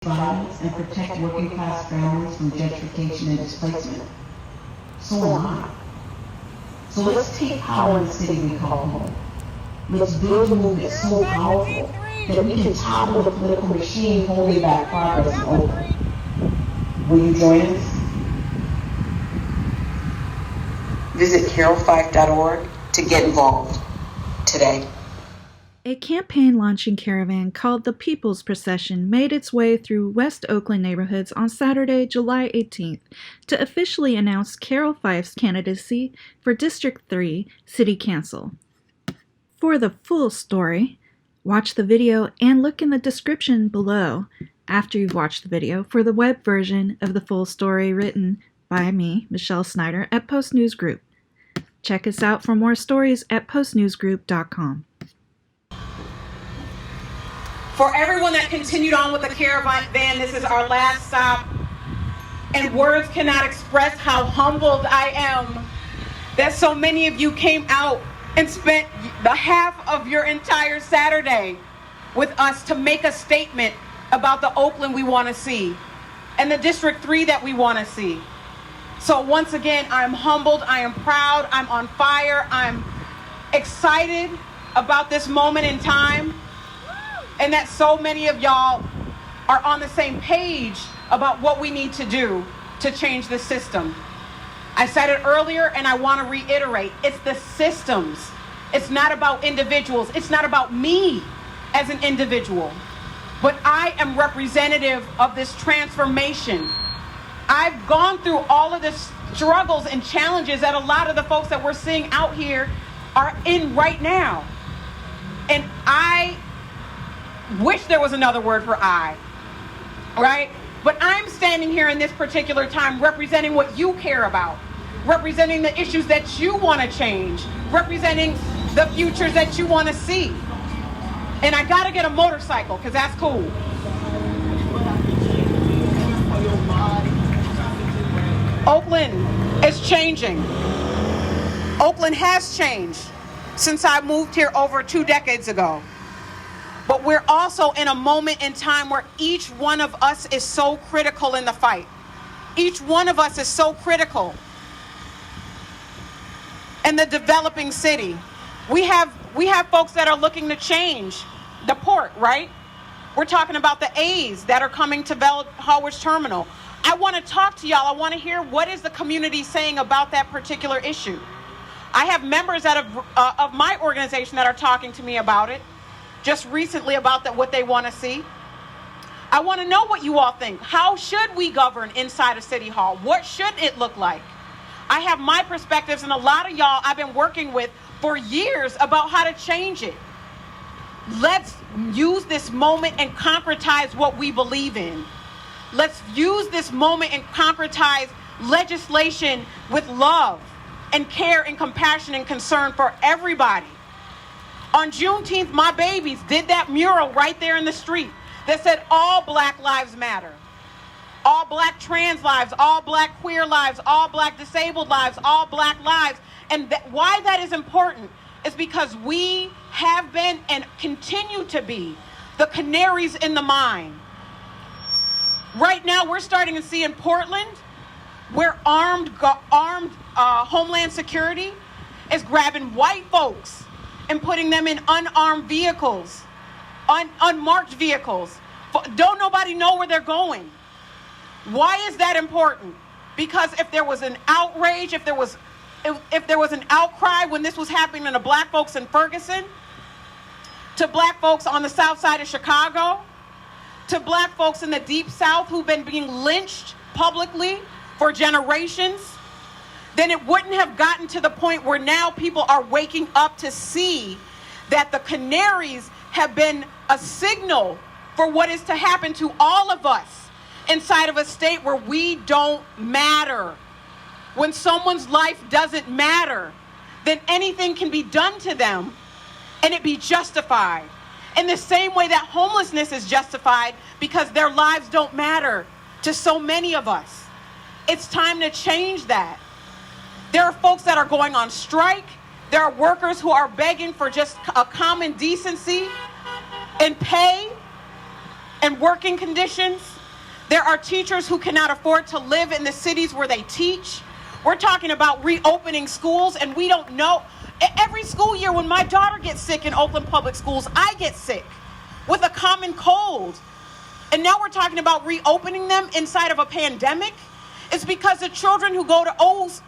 violence and protect working class families from gentrification and displacement. So am I. So let's take power in the city we call home. Let's build a movement so powerful that we can topple the political machine holding back progress in Oakland. Will you join us? Visit carrollfife.org to get involved today. A campaign launching caravan called the People's Procession made its way through West Oakland neighborhoods on Saturday, July 18th, to officially announce Carroll Fife's candidacy for District 3 City Council. For the full story, watch the video and look in the description below after you've watched the video for the web version of the full story written by me, Michelle Snyder, at Post News Group. Check us out for more stories at postnewsgroup.com. For everyone that continued on with the caravan, this is our last stop. And words cannot express how humbled I am that so many of you came out and spent the half of your entire Saturday with us to make a statement about the Oakland we want to see and the District 3 that we want to see. So once again, I'm humbled, I am proud, I'm on fire, I'm excited about this moment in time. And that so many of y'all are on the same page about what we need to do to change the system. I said it earlier and I want to reiterate, it's the systems. It's not about individuals. It's not about me as an individual. But I am representative of this transformation. I've gone through all of the struggles and challenges that a lot of the folks that we're seeing out here are in right now. And I wish there was another word for I, right? But I'm standing here in this particular time representing what you care about, representing the issues that you want to change, representing the futures that you want to see. And I got to get a motorcycle because that's cool. Oakland is changing. Oakland has changed since I moved here over 2 decades ago. But we're also in a moment in time where each one of us is so critical in the fight. Each one of us is so critical in the developing city. We have folks that are looking to change the port, right? We're talking about the A's that are coming to Howard's Terminal. I want to talk to y'all. I want to hear what is the community saying about that particular issue. I have members of my organization that are talking to me about it. Just recently about what they want to see. I want to know what you all think. How should we govern inside of City Hall? What should it look like? I have my perspectives, and a lot of y'all I've been working with for years about how to change it. Let's use this moment and concretize what we believe in. Let's use this moment and concretize legislation with love and care and compassion and concern for everybody. On Juneteenth, my babies did that mural right there in the street that said all Black lives matter. All Black trans lives, all Black queer lives, all Black disabled lives, all Black lives. And why that is important is because we have been and continue to be the canaries in the mine. Right now, we're starting to see in Portland where armed Homeland Security is grabbing white folks and putting them in unarmed vehicles, unmarked vehicles. Don't nobody know where they're going. Why is that important? Because if there was an outrage, if there was an outcry when this was happening to Black folks in Ferguson, to Black folks on the south side of Chicago, to Black folks in the deep south who've been being lynched publicly for generations, then it wouldn't have gotten to the point where now people are waking up to see that the canaries have been a signal for what is to happen to all of us inside of a state where we don't matter. When someone's life doesn't matter, then anything can be done to them and it be justified. In the same way that homelessness is justified because their lives don't matter to so many of us. It's time to change that. There are folks that are going on strike. There are workers who are begging for just a common decency and pay. and working conditions. There are teachers who cannot afford to live in the cities where they teach. We're talking about reopening schools, and we don't know. Every school year when my daughter gets sick in Oakland Public Schools, I get sick with a common cold. And now we're talking about reopening them inside of a pandemic. It's because the children who go to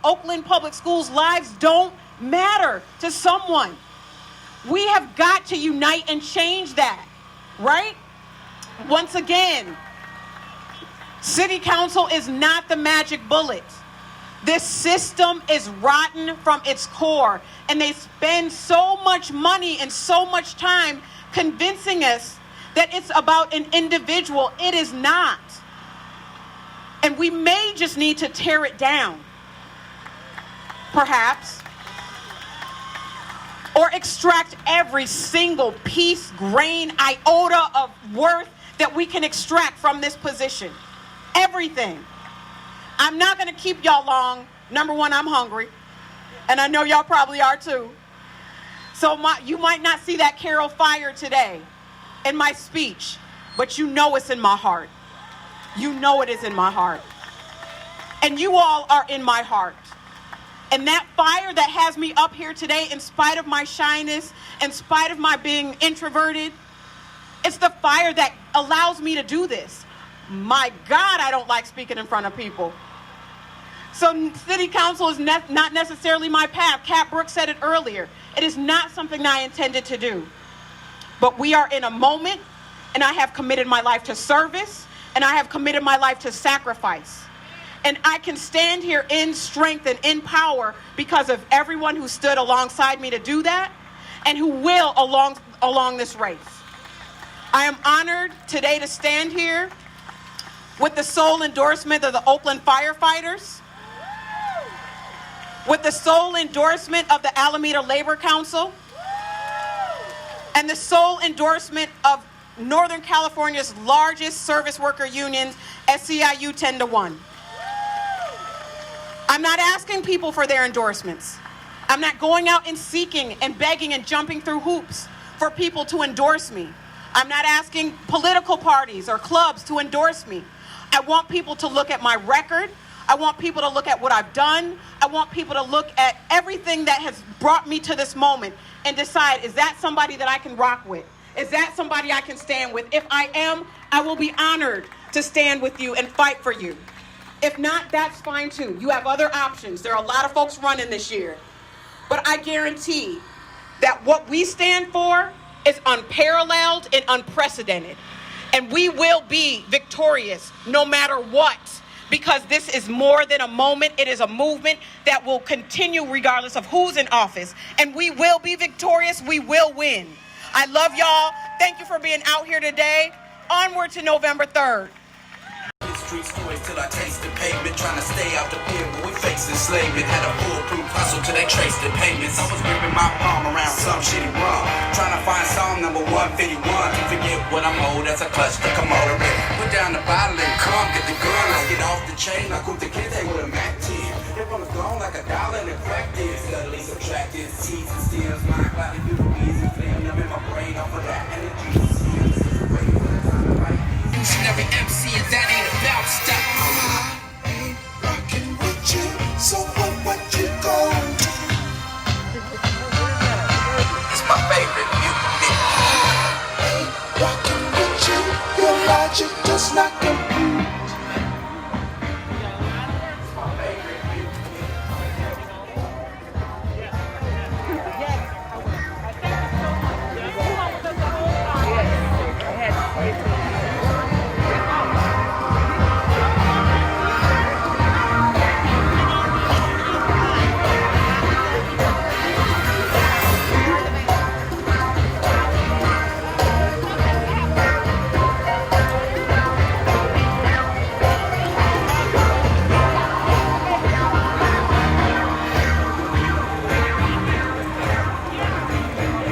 Oakland Public Schools' lives don't matter to someone. We have got to unite and change that, right? Once again, City Council is not the magic bullet. This system is rotten from its core, and they spend so much money and so much time convincing us that it's about an individual. It is not. And we may just need to tear it down, perhaps, or extract every single piece, grain, iota of worth that we can extract from this position. Everything. I'm not going to keep y'all long. Number one, I'm hungry. And I know y'all probably are too. So you might not see that Carroll fire today in my speech, but you know it's in my heart. You know it is in my heart. And you all are in my heart. And that fire that has me up here today, in spite of my shyness, in spite of my being introverted, it's the fire that allows me to do this. My God, I don't like speaking in front of people. So City Council is not necessarily my path. Kat Brooks said it earlier. It is not something I intended to do. But we are in a moment, and I have committed my life to service, and I have committed my life to sacrifice. And I can stand here in strength and in power because of everyone who stood alongside me to do that, and who will along this race. I am honored today to stand here with the sole endorsement of the Oakland firefighters, with the sole endorsement of the Alameda Labor Council, and the sole endorsement of Northern California's largest service worker union, SEIU 10-1. I'm not asking people for their endorsements. I'm not going out and seeking and begging and jumping through hoops for people to endorse me. I'm not asking political parties or clubs to endorse me. I want people to look at my record. I want people to look at what I've done. I want people to look at everything that has brought me to this moment and decide, is that somebody that I can rock with? Is that somebody I can stand with? If I am, I will be honored to stand with you and fight for you. If not, that's fine too. You have other options. There are a lot of folks running this year. But I guarantee that what we stand for is unparalleled and unprecedented. And we will be victorious no matter what, because this is more than a moment. It is a movement that will continue regardless of who's in office. And we will be victorious. We will win. I love y'all. Thank you for being out here today. Onward to November 3rd. Street stories till I taste the pavement, trying to stay out the pen when we face enslavement. Had a foolproof hustle till they traced the payments. I was gripping my palm around some shitty rum, trying to find song number 151. Can't forget what I'm owed as I clutch the Komodo. Put down the bottle and come get the gun. Let's get off the chain like who the kids with a Mac 10. They wanna gone like $1 in the practice. Suddenly subtracted seeds and steals. My body do the bees and flame them in my brain off of that energy. Every MC and that ain't about stop. I ain't rocking with you, so what you gon' do? It's my favorite music. I ain't rocking with you, your logic does not compute.